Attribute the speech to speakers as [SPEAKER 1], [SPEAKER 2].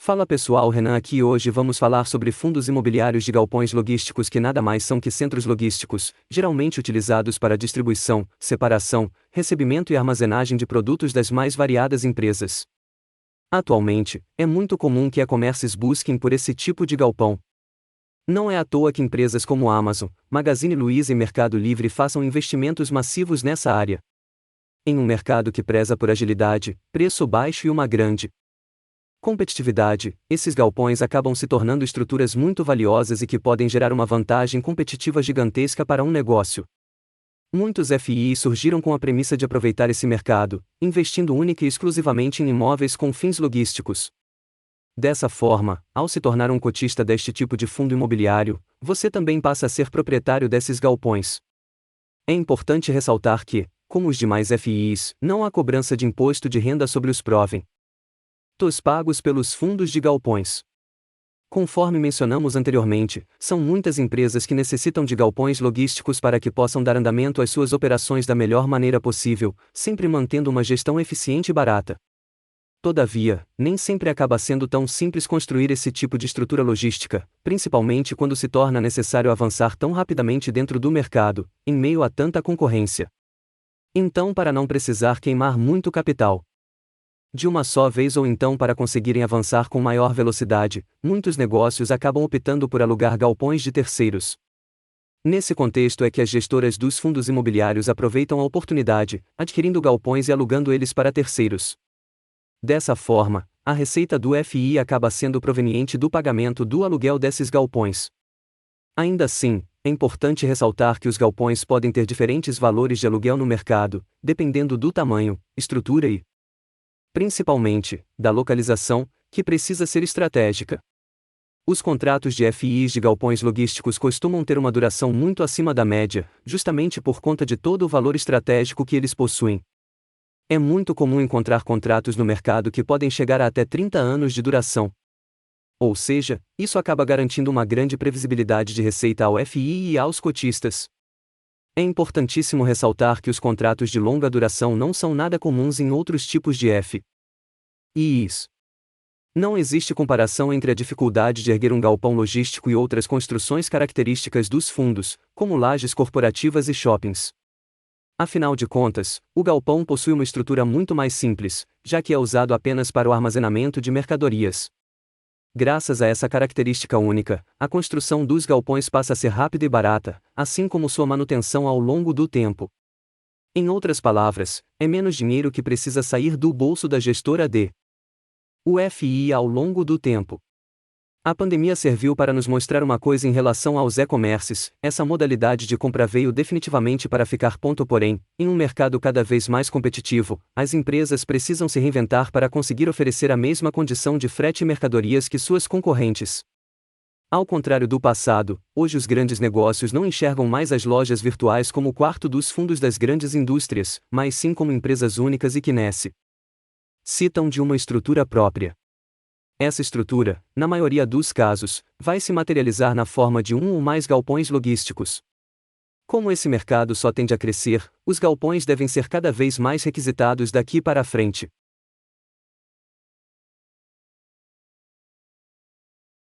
[SPEAKER 1] Fala pessoal, Renan aqui e hoje vamos falar sobre fundos imobiliários de galpões logísticos que nada mais são que centros logísticos, geralmente utilizados para distribuição, separação, recebimento e armazenagem de produtos das mais variadas empresas. Atualmente, é muito comum que e-commerces busquem por esse tipo de galpão. Não é à toa que empresas como Amazon, Magazine Luiza e Mercado Livre façam investimentos massivos nessa área. Em um mercado que preza por agilidade, preço baixo e uma grande competitividade, esses galpões acabam se tornando estruturas muito valiosas e que podem gerar uma vantagem competitiva gigantesca para um negócio. Muitos FIIs surgiram com a premissa de aproveitar esse mercado, investindo única e exclusivamente em imóveis com fins logísticos. Dessa forma, ao se tornar um cotista deste tipo de fundo imobiliário, você também passa a ser proprietário desses galpões. É importante ressaltar que, como os demais FIIs, não há cobrança de imposto de renda sobre os proventos pagos pelos fundos de galpões. Conforme mencionamos anteriormente, são muitas empresas que necessitam de galpões logísticos para que possam dar andamento às suas operações da melhor maneira possível, sempre mantendo uma gestão eficiente e barata. Todavia, nem sempre acaba sendo tão simples construir esse tipo de estrutura logística, principalmente quando se torna necessário avançar tão rapidamente dentro do mercado, em meio a tanta concorrência. Então, para não precisar queimar muito capital de uma só vez ou então para conseguirem avançar com maior velocidade, muitos negócios acabam optando por alugar galpões de terceiros. Nesse contexto é que as gestoras dos fundos imobiliários aproveitam a oportunidade, adquirindo galpões e alugando eles para terceiros. Dessa forma, a receita do FII acaba sendo proveniente do pagamento do aluguel desses galpões. Ainda assim, é importante ressaltar que os galpões podem ter diferentes valores de aluguel no mercado, dependendo do tamanho, estrutura e, principalmente, da localização, que precisa ser estratégica. Os contratos de FIIs de galpões logísticos costumam ter uma duração muito acima da média, justamente por conta de todo o valor estratégico que eles possuem. É muito comum encontrar contratos no mercado que podem chegar a até 30 anos de duração. Ou seja, isso acaba garantindo uma grande previsibilidade de receita ao FII e aos cotistas. É importantíssimo ressaltar que os contratos de longa duração não são nada comuns em outros tipos de FIIs. Não existe comparação entre a dificuldade de erguer um galpão logístico e outras construções características dos fundos, como lajes corporativas e shoppings. Afinal de contas, o galpão possui uma estrutura muito mais simples, já que é usado apenas para o armazenamento de mercadorias. Graças a essa característica única, a construção dos galpões passa a ser rápida e barata, assim como sua manutenção ao longo do tempo. Em outras palavras, é menos dinheiro que precisa sair do bolso da gestora o FII ao longo do tempo. A pandemia serviu para nos mostrar uma coisa em relação aos e-commerces: essa modalidade de compra veio definitivamente para ficar. Porém, em um mercado cada vez mais competitivo, as empresas precisam se reinventar para conseguir oferecer a mesma condição de frete e mercadorias que suas concorrentes. Ao contrário do passado, hoje os grandes negócios não enxergam mais as lojas virtuais como o quarto dos fundos das grandes indústrias, mas sim como empresas únicas e que necessitam de uma estrutura própria. Essa estrutura, na maioria dos casos, vai se materializar na forma de um ou mais galpões logísticos. Como esse mercado só tende a crescer, os galpões devem ser cada vez mais requisitados daqui para frente.